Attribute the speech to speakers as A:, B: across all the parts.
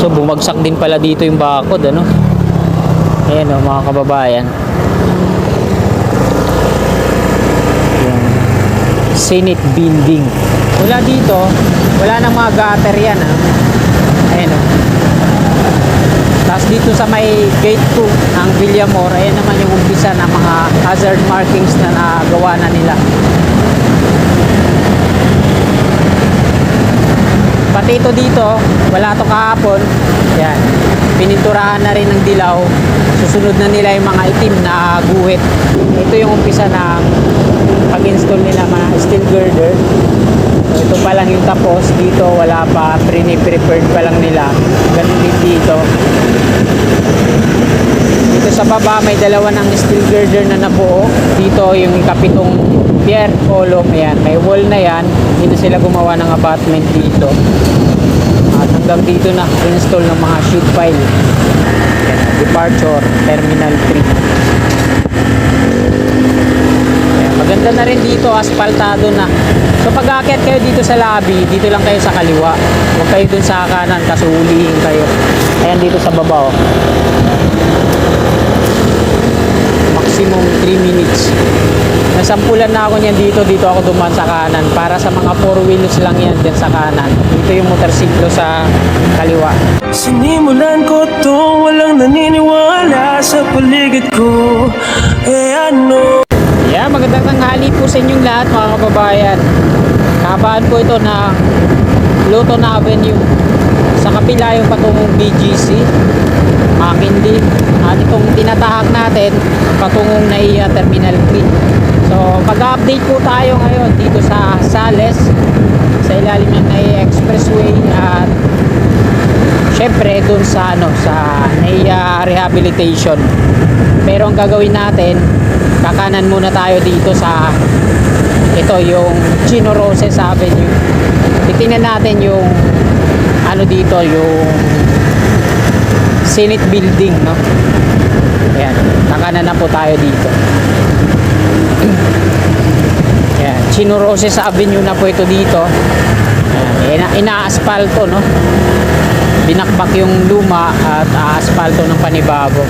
A: So bumagsak din pala dito yung bakod, ano. Ayan o mga kababayan. Yung Senate building. Mula dito, wala nang mga gutter yan, ano. Ayan o. Tapos dito sa may gate 2 ng Villamor, ayan naman yung umpisa ng mga hazard markings na nagawa na nila. Pati ito dito, wala to kahapon. Yan. Pininturahan na rin ng dilaw. Susunod na nila yung mga itim na guhit. Ito yung umpisa ng pag-install nila mga steel girder. So, ito pa lang yung tapos. Dito wala pa, pre-prepared pa lang nila. Ganun din dito. Dito sa baba may dalawa ng steel girder na nabuo. Dito yung ikapitong pier, column. Ayan, may wall na yan. Dito sila gumawa ng abutment dito. At hanggang dito na install ng mga sheet pile. Departure Terminal 3. Ayan, maganda na rin dito, aspaltado na. So pag aakyat kayo dito sa lobby, dito lang kayo sa kaliwa. Huwag kayo dun sa kanan, kasulihin kayo. Ayan dito sa baba, oh. Maximum 3 minutes. Nasampulan na ako niyan dito ako dumaan sa kanan. Para sa mga 4 wheels lang yan din sa kanan. Dito yung motorsiklo sa kaliwa.
B: Sinimulan ko to, walang naniniwala sa paligid ko. Ano?
A: Yeah, magandang tanghali po sa inyong lahat mga kababayan. Kahabaan po ito na Luton Avenue. Sa kapila yung patungong BGC, Makindi. At itong tinatahak natin patungong NAIA Terminal 3. So mag-update po tayo ngayon dito sa Sales, sa ilalim ng NAIA Expressway, at syempre dun sa sa NAIA Rehabilitation. Pero ang gagawin natin, kakanan muna tayo dito sa ito yung Chino Roses Avenue. Titingnan natin yung ano dito, yung Senate building, no? Ayan, kakanan na po tayo dito. Ayan, Chino Roses Avenue na po ito dito. Ayan, ina-aspalto, no? Binakbak yung luma at aspalto ng panibago.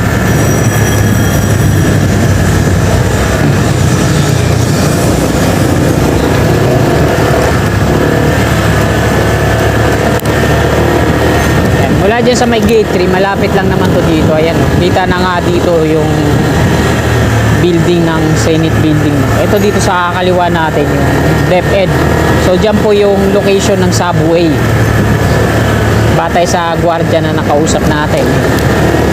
A: Mula dyan sa may gate 3, malapit lang naman to dito. Ayan, kita na nga dito yung building ng Senate building. Ito dito sa kaliwa natin yung DepEd. So dyan po yung location ng subway. Batay sa gwardiya na nakausap natin,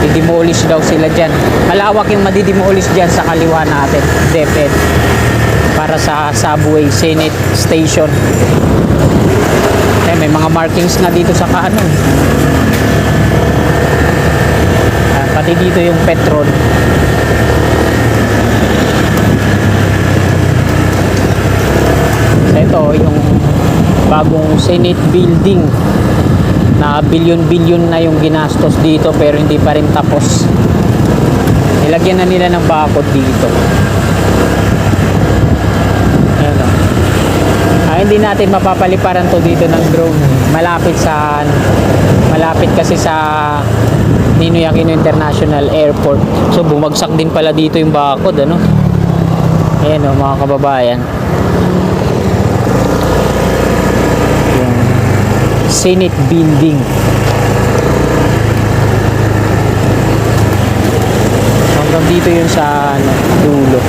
A: didemolish daw sila dyan. Malawak yung madidemolish dyan sa kaliwa natin, DepEd, para sa subway Senate station. May mga markings na dito sa kanan. Pati dito yung Petron. So ito yung bagong Senate building na bilyon-bilyon na yung ginastos dito, pero hindi pa rin tapos. Nilagyan na nila ng bakod dito. Ayan o. Hindi natin mapapaliparan to dito ng drone. Malapit kasi sa Ninoy Aquino International Airport. So bumagsak din pala dito yung bakod, ano. Ayan o mga kababayan, yung Senate building. Hanggang dito yun sa dulo.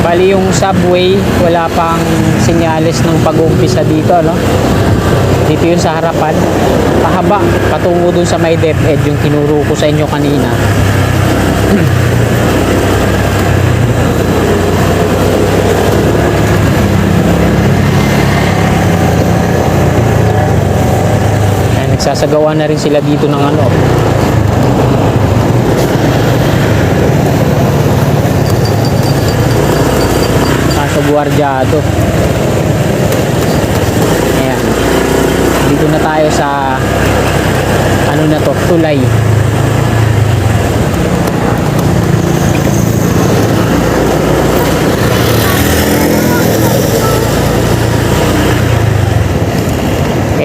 A: Bali yung subway, wala pang senyales ng pag-uumpisa dito, no? Dito yun sa harapan, pahaba, patungo dun sa may DepEd, yung tinuro ko sa inyo kanina. Ayan, nagsasagawa na rin sila dito ng ano, gwardyado. Ayan, dito na tayo sa ano na to, tulay.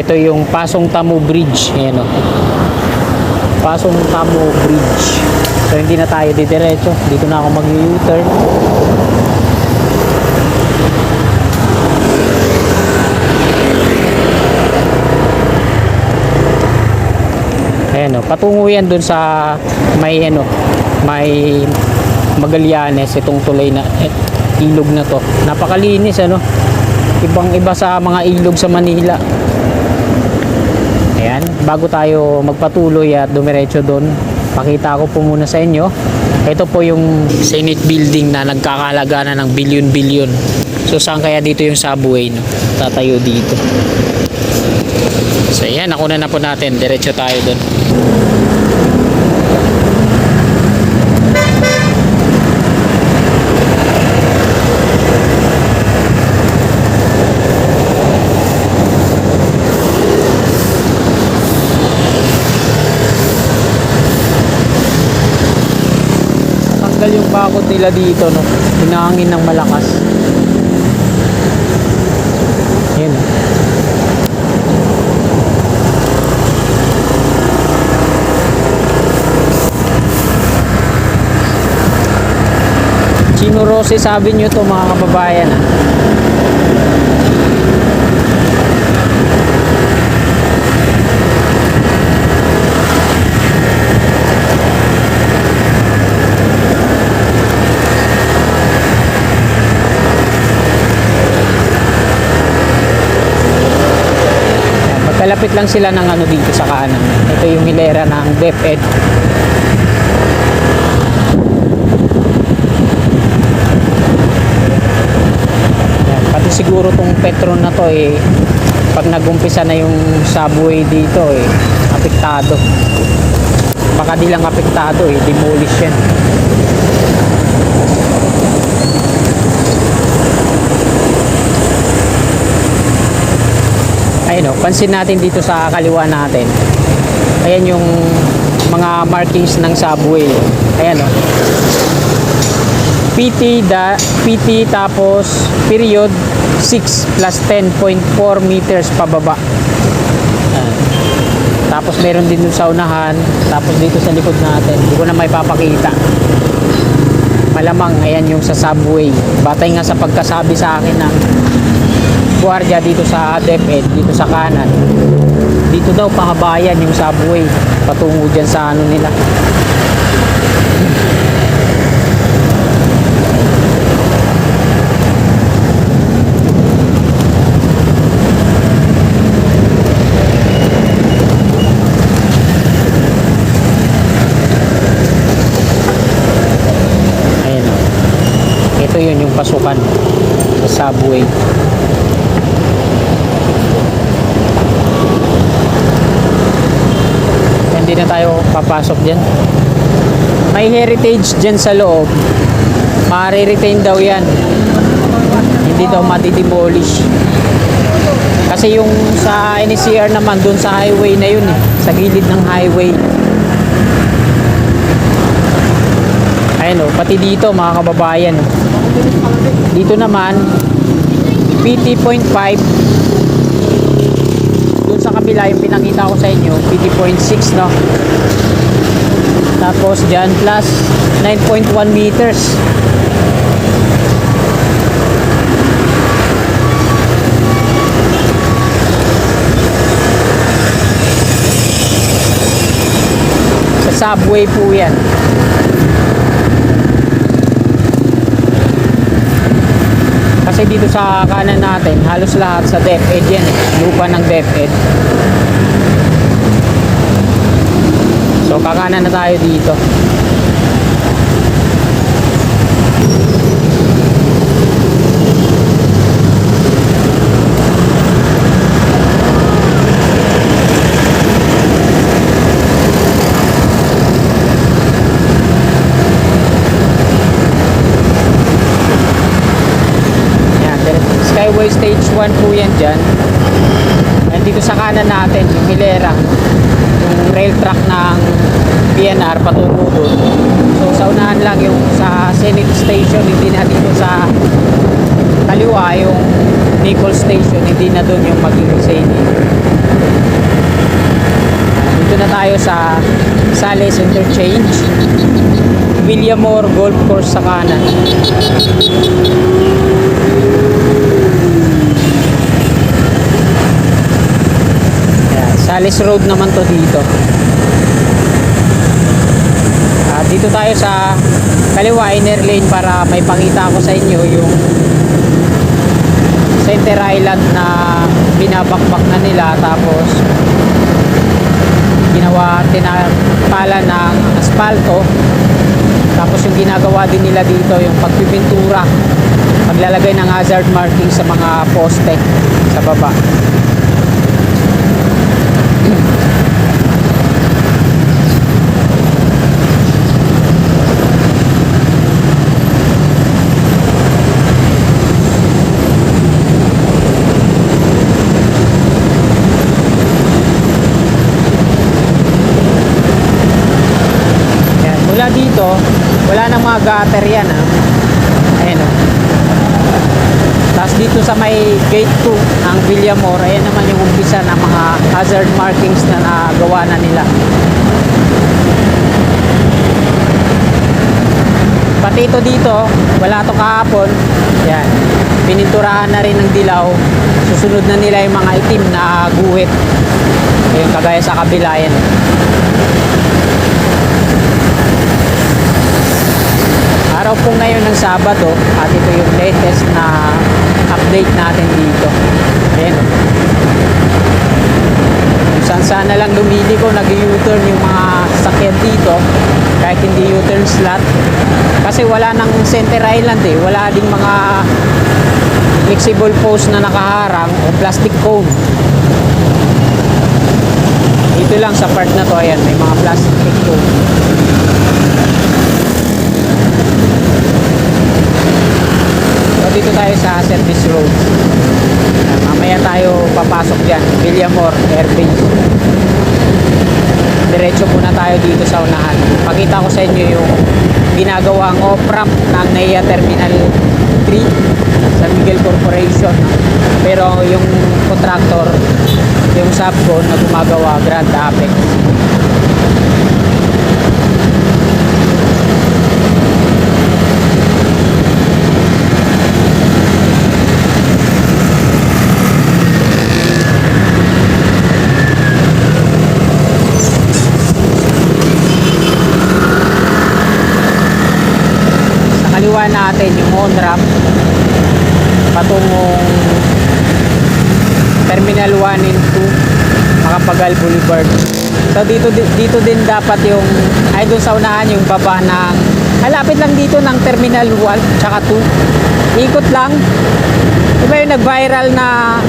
A: Ito yung Pasong Tamo Bridge. Ayan o. Pasong Tamo Bridge. So hindi na tayo didiretso. Dito na ako mag-U-turn. Ayan o. Patungo yan dun sa may may Magallanes. Itong tulay na ilog na to. Napakalinis Ibang iba sa mga ilog sa Manila. Ayan, bago tayo magpatuloy at dumiretso doon, pakita ko po muna sa inyo. Ito po yung Senate building na nagkakahalaga na ng bilyon-bilyon. So saan kaya dito yung subway tatayo dito. So ayan, nakuna na po natin, diretso tayo doon. Yung bakod nila dito hinahangin ng malakas. Yan. Chino Rose sabi nyo to mga kababayan Kalapit lang sila ng dito sa kanan. Ito yung hilera ng DepEd. Yan, pati siguro tong Petron na to pag nagumpisa na yung subway dito apektado. Baka di lang apektado demolish yan. Ayun pansin natin dito sa kaliwa natin. Ayan yung mga markings ng subway. Ayan PT tapos period 6 plus 10.4 meters pababa. Tapos meron din dun sa unahan. Tapos dito sa likod natin, hindi ko na may papakita. Malamang ayan yung sa subway. Batay nga sa pagkasabi sa akin ng guardia dito sa DepEd, dito sa kanan. Dito daw pahabayan yung subway patungo dyan sa nila. Ayan ito yun yung pasukan sa subway. Hindi na tayo papasok dyan. May heritage dyan sa loob. Ma-retain daw yan. Hindi daw mati-demolish. Kasi yung sa NCR naman dun sa highway na yun sa gilid ng highway. Ayun pati dito mga kababayan. Dito naman PT.5. Sa kabila yung pinakita ko sa inyo PT.6 tapos dyan plus 9.1 meters. Sa subway po yan. Kasi dito sa kanan natin halos lahat sa DepEd yan lupa ng DepEd. So kakanan na tayo dito. Skyway Stage 1 po yan dyan. And dito sa kanan natin yung hilera, yung rail track ng PNR patungo doon. So sa unahan lang yung sa Senate Station, hindi na dito sa kaliwa yung Nicol Station, hindi na doon yung maging Senate. Dito na tayo sa Sales Interchange, Villamor Golf Course sa kanan. Ayan, Sales Road naman to dito. Dito tayo sa kaliwa, inner lane, para may pakita ko sa inyo yung Center Island na binabakbak na nila, tapos tinapala ng asfalto. Tapos yung ginagawa din nila dito, yung pagpipintura, paglalagay ng hazard marking sa mga poste sa baba. Mula dito, wala nang mga gutter yan, ha. Ayan, o. Tapos dito sa may gate 2 ng Villamor, ayan naman yung umpisa ng mga hazard markings na nagawa na nila. Pati ito dito, wala to kahapon. Yan, pininturahan na rin ng dilaw. Susunod na nila yung mga itim na guhit. Ayun, kagaya sa kabila yan. Araw po ngayon ng Sabado, at ito yung latest na update natin dito. Ayan, kung saan na lang lumiliko, nag-U-turn yung mga sakyan dito, kahit hindi U-turn slot, kasi wala nang Center Island, wala ding mga flexible post na nakaharang o plastic cone. Dito lang sa part na to, ayan, may mga plastic cone. Dito tayo sa service road. Mamaya tayo papasok dyan, Villamor Airbase. Diretso muna tayo dito sa unahan. Pakita ko sa inyo yung ginagawang off-ramp ng NAIA Terminal 3 sa Miguel Corporation. Pero yung contractor, yung subcon na gumagawa, Grand Apex. Kaliwa natin yung on-ramp patungong Terminal 1 and 2, Makapagal Boulevard. So dito din dapat yung, ay doon sa unahan yung baba ng, malapit lang dito ng Terminal 1 tsaka 2. Ikot lang. Diba yung nag-viral na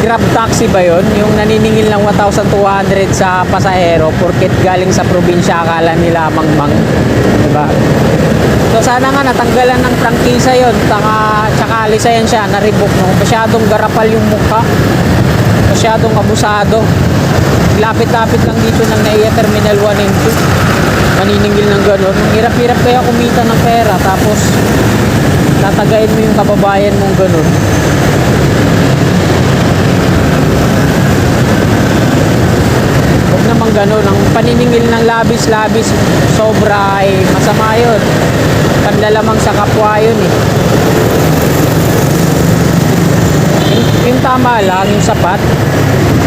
A: Grab taxi ba yun? Yung naniningil ng 1,200 sa pasahero porket galing sa probinsya, akala nila mangmang. Diba? So sana nga natanggalan ng prangkisa yun, tsaka alisayan siya, na-revoke, no? Masyadong garapal yung mukha, masyadong abusado. Lapit-lapit lang dito ng NAIA Terminal 1 and 2, maniningil ng gano'n. Hirap-hirap kaya kumita ng pera, tapos tatagayin mo yung kababayan mong gano'n. Huwag naman gano'n, ang paniningil ng labis-labis sobra ay masama yun. Panlalamang sa kapwa yun, eh. Yung tama lang, yung sapat,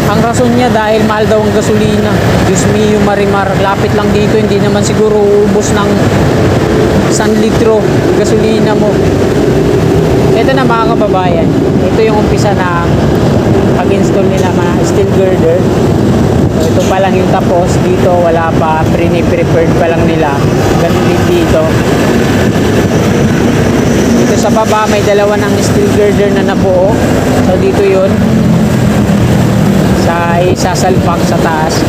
A: ang rason niya dahil mahal daw ang gasolina. Diyos mio marimar, lapit lang dito, hindi naman siguro uubos ng 1 litro gasolina mo. Ito na mga kababayan, ito yung umpisa na pag-install nila mga steel girder. So, ito pa lang yung tapos, dito wala pa, pre-prepared pa lang nila. Ganun din dito. Dito sa baba may dalawa ng steel girder na nabuo. So dito yun, sa isasalpak sa taas.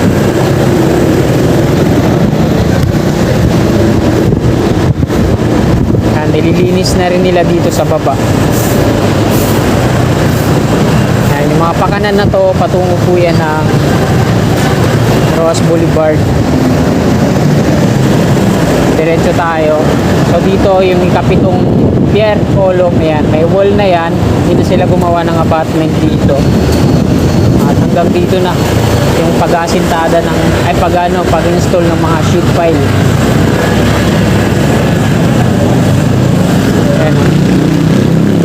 A: Nililinis na rin nila dito sa baba. Ayan, yung mga pakanan na to patungo po yan ng Roas Boulevard. Diretso tayo. So dito yung ikapitong pier column, yan, may wall na yan. Dito sila gumawa ng apartment dito. At ang hanggang dito na yung pag-asintada ng pag-install ng mga sheet pile. Ayan.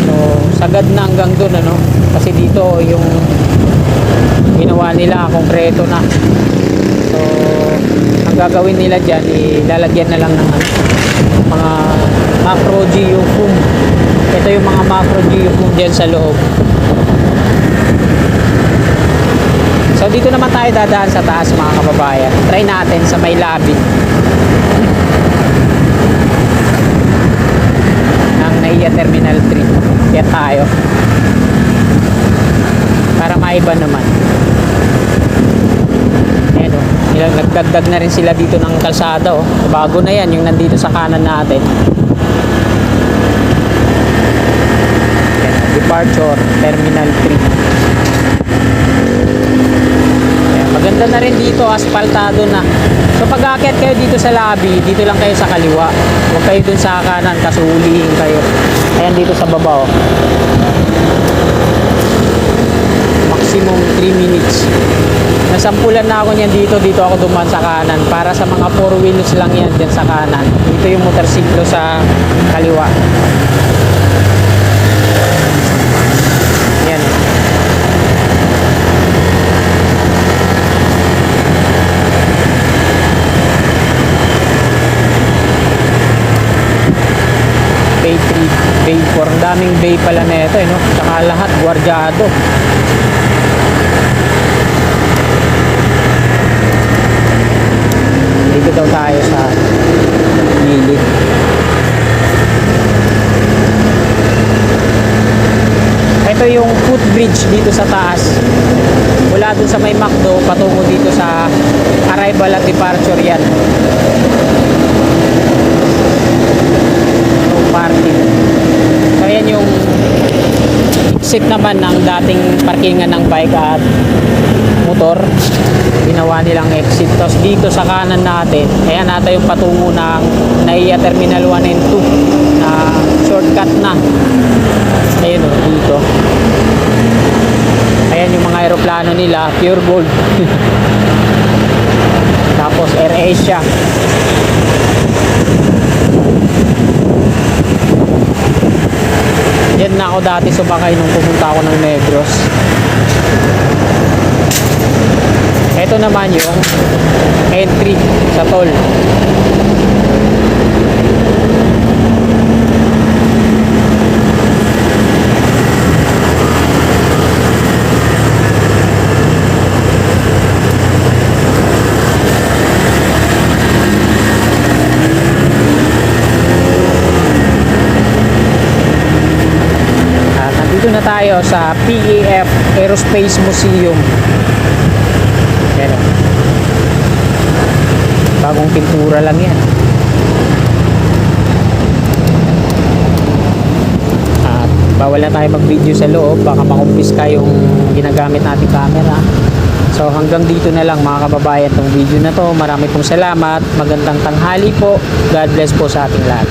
A: So sagad na hanggang doon, ano, kasi dito yung ginawa nila konkreto na. So ang gagawin nila dyan, ilalagyan na lang ng mga macro geofoam. Ito yung mga macro geofoam dyan sa loob. So dito naman tayo dadaan sa taas, mga kababayan. Try natin sa may lobby ng NAIA Terminal 3. Kaya tayo para maiba naman. Ayan o, nagdagdag na rin sila dito ng kalsada o. Bago na yan, yung nandito sa kanan natin. Ayan, departure Terminal 3. Maganda na rin dito, aspaltado na. So pag aakyat kayo dito sa lobby, dito lang kayo sa kaliwa. Huwag kayo dun sa kanan, kasulihin kayo. Ayan dito sa baba oh. Maximum 3 minutes. Nasampulan na ako niyan dito ako dumaan sa kanan. Para sa mga 4 wheels lang yan dyan sa kanan. Dito yung motorsiklo sa kaliwa. Ayan. Bay 3, Bay 4. Ang daming bay pala na ito, no? Saka lahat gwardyado. Dito daw tayo sa gilid. Ito yung footbridge dito sa taas. Mula dun sa may McDo patungo dito sa arrival at departure yan. Parking. So ayan yung exit naman ng dating parkingan ng bike at motor. Ginawa nilang exit. Tapos dito sa kanan natin, ayan natin yung patungo ng NAIA Terminal 1 and 2 na shortcut na. Ayan o, dito. Ayan yung mga aeroplano nila, pure gold. Tapos AirAsia. Yan na ako dati sumakay nung pumunta ako ng Negros. Ito naman yung entry sa toll. Nandito na tayo sa PAF Aerospace Museum. Yan o. Bagong pintura lang yan. At bawal na tayo mag-video sa loob, baka makumpiska yung ginagamit nating camera. So hanggang dito na lang mga kababayan tong video na to. Marami pong salamat. Magandang tanghali po. God bless po sa ating lahat.